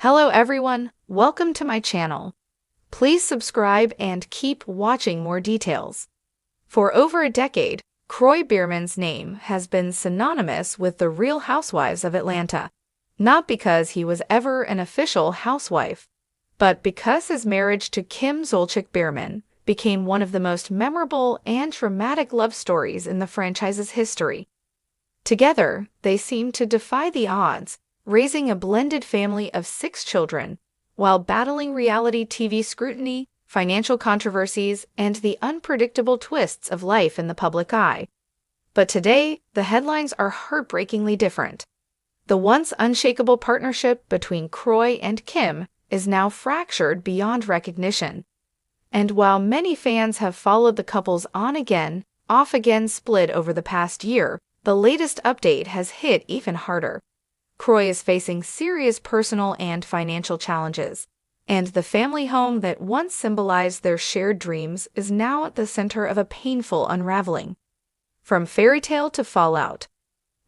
Hello everyone, welcome to my channel. Please subscribe and keep watching more details. For over a decade, Kroy Biermann's name has been synonymous with the Real Housewives of Atlanta, not because he was ever an official housewife, but because his marriage to Kim Biermann became one of the most memorable and dramatic love stories in the franchise's history. Together, they seemed to defy the odds, raising a blended family of 6 children, while battling reality TV scrutiny, financial controversies, and the unpredictable twists of life in the public eye. But today, the headlines are heartbreakingly different. The once unshakable partnership between Kroy and Kim is now fractured beyond recognition. And while many fans have followed the couple's on-again, off-again split over the past year, the latest update has hit even harder. Kroy is facing serious personal and financial challenges, and the family home that once symbolized their shared dreams is now at the center of a painful unraveling. From fairy tale to fallout.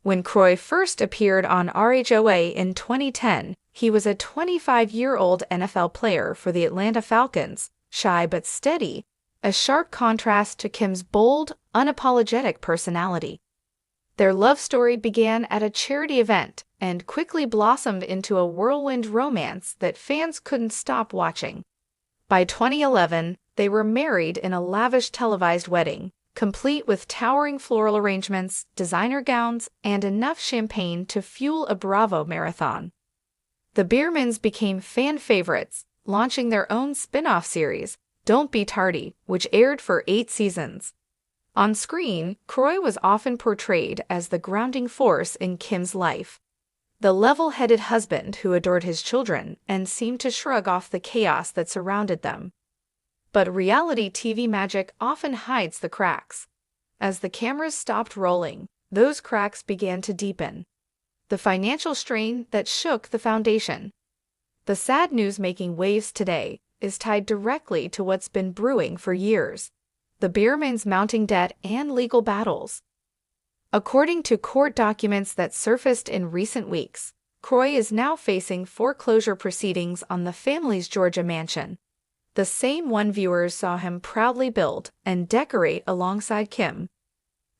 When Kroy first appeared on RHOA in 2010, he was a 25-year-old NFL player for the Atlanta Falcons, shy but steady, a sharp contrast to Kim's bold, unapologetic personality. Their love story began at a charity event and quickly blossomed into a whirlwind romance that fans couldn't stop watching. By 2011, they were married in a lavish televised wedding, complete with towering floral arrangements, designer gowns, and enough champagne to fuel a Bravo marathon. The Biermanns became fan favorites, launching their own spin-off series, Don't Be Tardy, which aired for 8 seasons. On screen, Kroy was often portrayed as the grounding force in Kim's life, the level-headed husband who adored his children and seemed to shrug off the chaos that surrounded them. But reality TV magic often hides the cracks. As the cameras stopped rolling, those cracks began to deepen. The financial strain that shook the foundation. The sad news making waves today is tied directly to what's been brewing for years: the Biermanns' mounting debt and legal battles. According to court documents that surfaced in recent weeks, Kroy is now facing foreclosure proceedings on the family's Georgia mansion, the same one viewers saw him proudly build and decorate alongside Kim.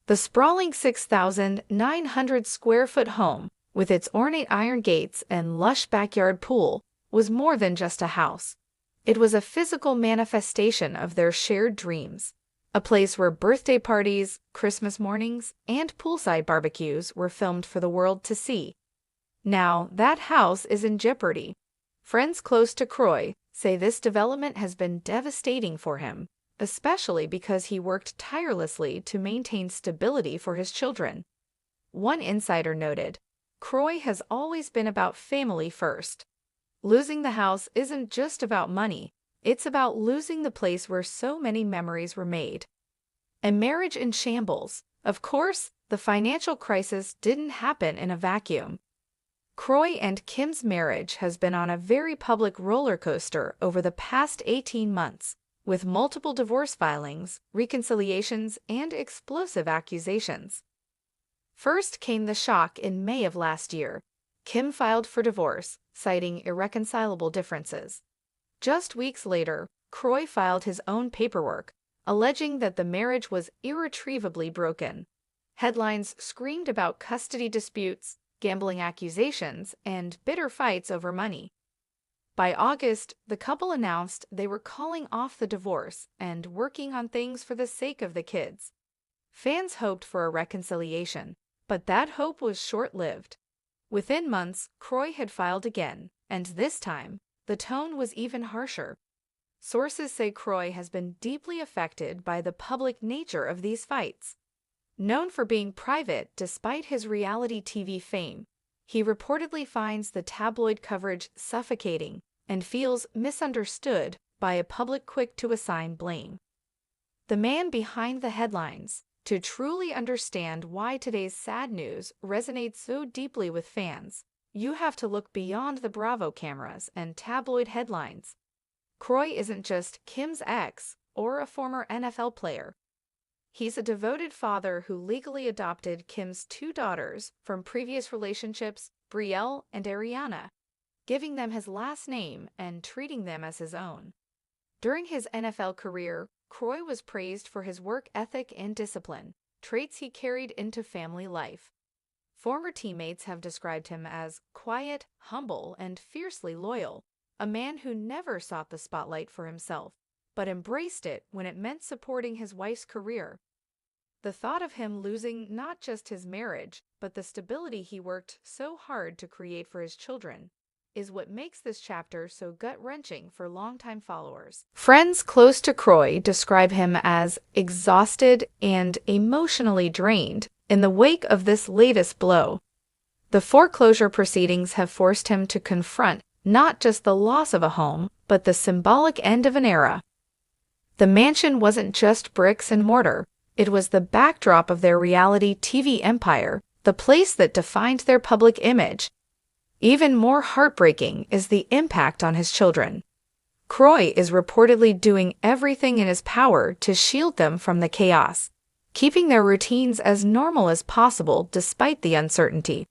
The sprawling 6,900-square-foot home, with its ornate iron gates and lush backyard pool, was more than just a house. It was a physical manifestation of their shared dreams. A place where birthday parties, Christmas mornings, and poolside barbecues were filmed for the world to see. Now, that house is in jeopardy. Friends close to Kroy say this development has been devastating for him, especially because he worked tirelessly to maintain stability for his children. One insider noted, "Kroy has always been about family first. Losing the house isn't just about money. It's about losing the place where so many memories were made." A marriage in shambles. Of course, the financial crisis didn't happen in a vacuum. Kroy and Kim's marriage has been on a very public roller coaster over the past 18 months, with multiple divorce filings, reconciliations, and explosive accusations. First came the shock in May of last year. Kim filed for divorce, citing irreconcilable differences. Just weeks later, Kroy filed his own paperwork, alleging that the marriage was irretrievably broken. Headlines screamed about custody disputes, gambling accusations, and bitter fights over money. By August, the couple announced they were calling off the divorce and working on things for the sake of the kids. Fans hoped for a reconciliation, but that hope was short-lived. Within months, Kroy had filed again, and this time, the tone was even harsher. Sources say Kroy has been deeply affected by the public nature of these fights. Known for being private despite his reality TV fame, he reportedly finds the tabloid coverage suffocating and feels misunderstood by a public quick to assign blame. The man behind the headlines. To truly understand why today's sad news resonates so deeply with fans, you have to look beyond the Bravo cameras and tabloid headlines. Kroy isn't just Kim's ex or a former NFL player. He's a devoted father who legally adopted Kim's 2 daughters from previous relationships, Brielle and Ariana. giving them his last name and treating them as his own. During his NFL career, Kroy was praised for his work ethic and discipline, traits he carried into family life. Former teammates have described him as quiet, humble, and fiercely loyal, a man who never sought the spotlight for himself, but embraced it when it meant supporting his wife's career. The thought of him losing not just his marriage, but the stability he worked so hard to create for his children, is what makes this chapter so gut-wrenching for longtime followers. Friends close to Kroy describe him as exhausted and emotionally drained in the wake of this latest blow. The foreclosure proceedings have forced him to confront not just the loss of a home, but the symbolic end of an era. The mansion wasn't just bricks and mortar, it was the backdrop of their reality TV empire, the place that defined their public image. Even more heartbreaking is the impact on his children. Kroy is reportedly doing everything in his power to shield them from the chaos, keeping their routines as normal as possible despite the uncertainty.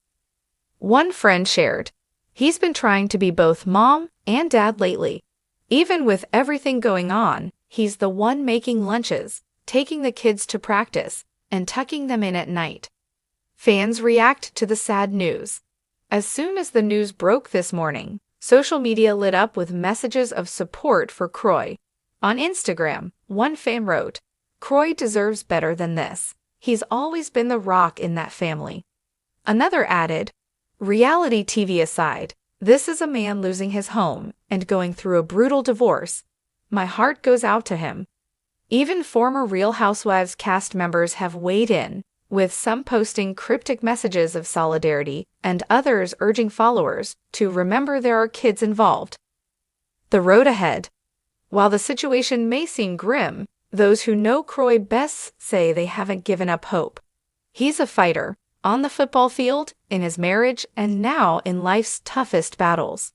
One friend shared, "He's been trying to be both mom and dad lately. Even with everything going on, he's the one making lunches, taking the kids to practice, and tucking them in at night." Fans react to the sad news. As soon as the news broke this morning, social media lit up with messages of support for Kroy. On Instagram, one fan wrote, "Kroy deserves better than this. He's always been the rock in that family." Another added, "Reality TV aside, this is a man losing his home and going through a brutal divorce. My heart goes out to him." Even former Real Housewives cast members have weighed in, with some posting cryptic messages of solidarity and others urging followers to remember there are kids involved. The road ahead. While the situation may seem grim, those who know Kroy best say they haven't given up hope. He's a fighter, on the football field, in his marriage, and now in life's toughest battles.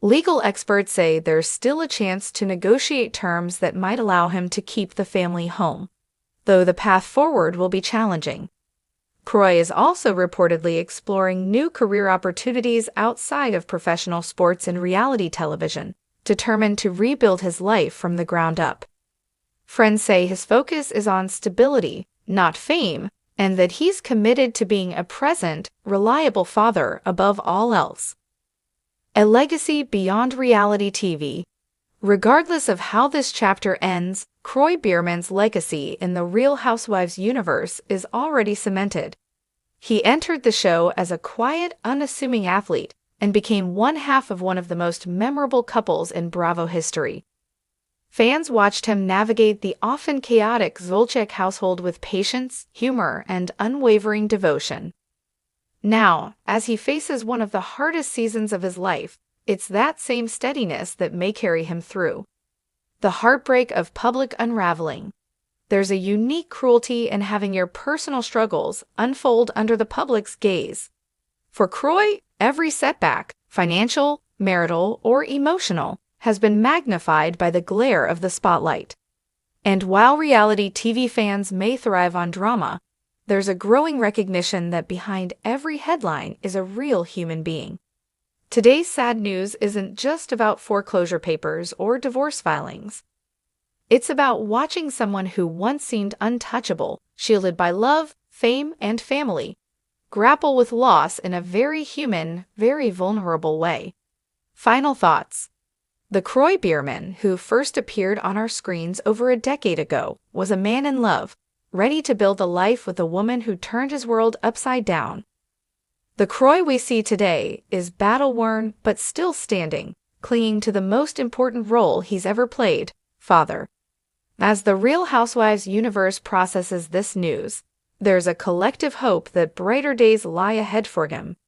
Legal experts say there's still a chance to negotiate terms that might allow him to keep the family home, though the path forward will be challenging. Kroy is also reportedly exploring new career opportunities outside of professional sports and reality television, determined to rebuild his life from the ground up. Friends say his focus is on stability, not fame, and that he's committed to being a present, reliable father above all else. A legacy beyond reality TV. Regardless of how this chapter ends, Kroy Biermann's legacy in the Real Housewives universe is already cemented. He entered the show as a quiet, unassuming athlete and became one half of one of the most memorable couples in Bravo history. Fans watched him navigate the often chaotic Zolciak household with patience, humor, and unwavering devotion. Now, as he faces one of the hardest seasons of his life, it's that same steadiness that may carry him through. The heartbreak of public unraveling. There's a unique cruelty in having your personal struggles unfold under the public's gaze. For Kroy, every setback, financial, marital, or emotional, has been magnified by the glare of the spotlight. And while reality TV fans may thrive on drama, there's a growing recognition that behind every headline is a real human being. Today's sad news isn't just about foreclosure papers or divorce filings. It's about watching someone who once seemed untouchable, shielded by love, fame, and family, grapple with loss in a very human, very vulnerable way. Final thoughts. The Kroy Biermann, who first appeared on our screens over a decade ago, was a man in love, ready to build a life with a woman who turned his world upside down. The Kroy we see today is battle-worn but still standing, clinging to the most important role he's ever played, father. As the Real Housewives universe processes this news, there's a collective hope that brighter days lie ahead for him.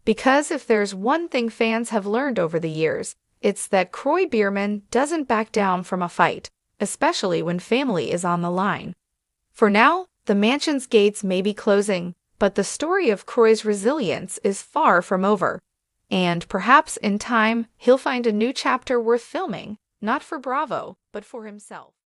Because if there's one thing fans have learned over the years, it's that Kroy Biermann doesn't back down from a fight, especially when family is on the line. For now, the mansion's gates may be closing, but the story of Kroy's resilience is far from over. And perhaps in time, he'll find a new chapter worth filming, not for Bravo, but for himself.